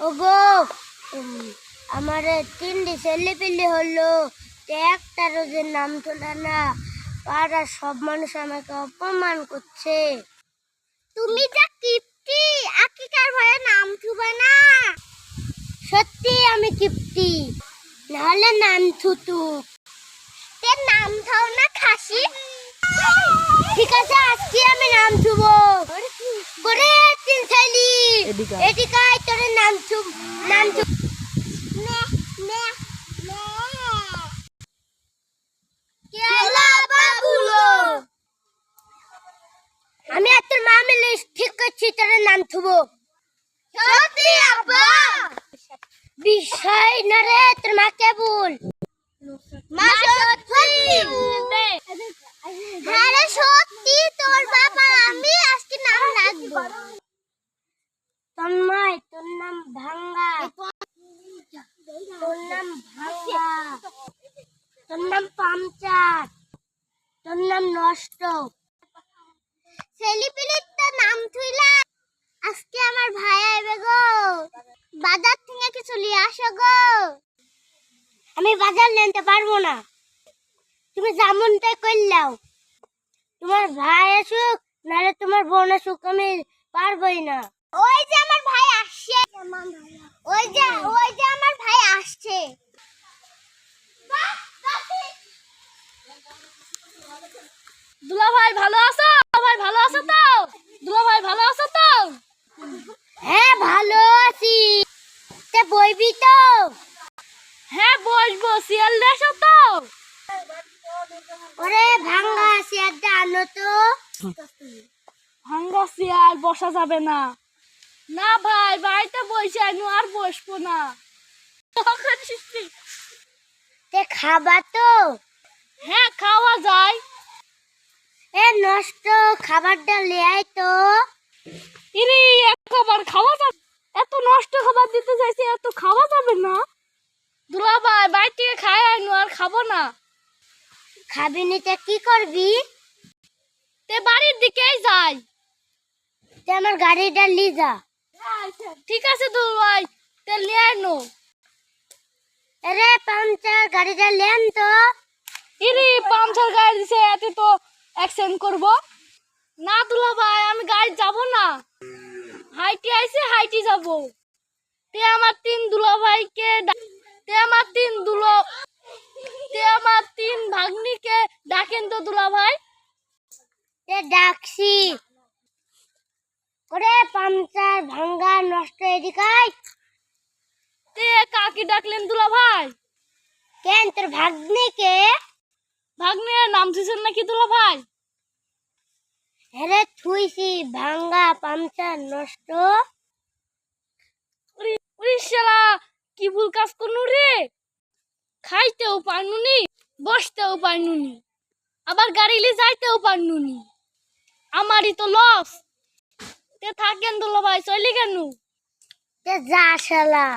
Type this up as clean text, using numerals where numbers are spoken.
ওগো আমার তিনটি ছেলে পেলে হলো, একটা রোজের নাম তোলা না, পাড়ার সব মানুষ আমাকে অপমান করছে। তুমি যা কিপ্টি, আকিকার ভয়ে নাম থুবা না। সত্যি আমি কিপ্টি, নাহলে নাম থুতু। তে নাম থাও না খাসি। ঠিক আছে, আজকে আমি নাম থুবো। করে তিন ছেলি এদিকে আয়, তোর নাম থুব নাম থুব। আমি আর তোর মা মিলে ঠিক করছি, তোর নাম থুবো। সত্যি আব্বা? বিষয় না রে, তোর মা কেবল মা সত্যি। হ্যাঁ রে সত্যি, তোর বাবা আমি আজকে নাম রাখবো। তন্ময়, তোর নাম ভাঙ্গা, তোর নাম ভাঙ্গা, তোর নাম পামচার, তোর নাম নষ্ট। ছেলেপিলির তো নাম থুইলা, আজকে আমার ভাই আইবে গো, বাজার থেকে কিছু নিয়ে আসো গো। আমি বাজার নিতে পারবো না, তুমি যেমনটাই করলাও। তোমার ভাই আসুক নাহলে তোমার বোন আসুক, আমি পারবোই না। ওই যে আমার ভাই আসছে, ওই যে আমার ভাই আসছে। দুলা ভাই ভালো আছো? ভাই ভালো আছো তো? দুলা ভাই ভালো আছো তো? হ্যাঁ ভালো আছি। তে বইবি তো? হ্যাঁ বসবো, সিয়াল দেশো তো? ওরে ভাঙ্গা চেয়ারটা আনো তো। ভাঙ্গা সিয়াল বসা যাবে না। না ভাই, বাড়িতে বসে আনু, আর বসবো না। তে খাবা তো? হ্যাঁ খাওয়া যায়। এ নষ্ট খাবারটা লিয়াই তো। ইরে একবার খাওয়া যাবে? এত নষ্ট খাবার দিতে চাইছি, এত খাওয়া যাবে না। দুলা ভাই বাড়ি থেকে খাই আনু, আর খাবো না। খাবি নিতে কি করবি? তে বাড়ির দিকেই যাই। তে আমার গাড়িটা লি যা। ঠিক আছে দুলা ভাই, তে নিয়ে আনো। আরে পাংচার গাড়িটা লেন তো। ইরে পাংচার গাড়ি দিছে, এতে তো অ্যাক্সিডেন্ট করবো। না দুলা ভাই, আমি গাড়ি যাব না, হাইটি আইছে হাইটি যাব। তে আমার তিন ভাগ্নিকে ডাকেন তো দুলা ভাই। তে ডাকছি। ওরে পাংচার ভাঙ্গা নষ্ট এদিকে আয়। তে কাকি ডাকলেন দুলা ভাই? কেন তোর ভাগ্নিকে? ভাগ্নের নাম দিয়েছেন নাকি দুলা ভাই? হেরে থুইছি, ভাঙ্গা পাংচার নষ্ট। ওরে শালা, কি ভুল কাজ করনু রে। খাইতেও পারনুনি, বসতেও পারনুনি, আবার গাড়ি নিয়ে যাইতেও পারনুনি। আমারই তো লস। তে থাকেন দুলা ভাই, চলে কেন? তে যা শালা।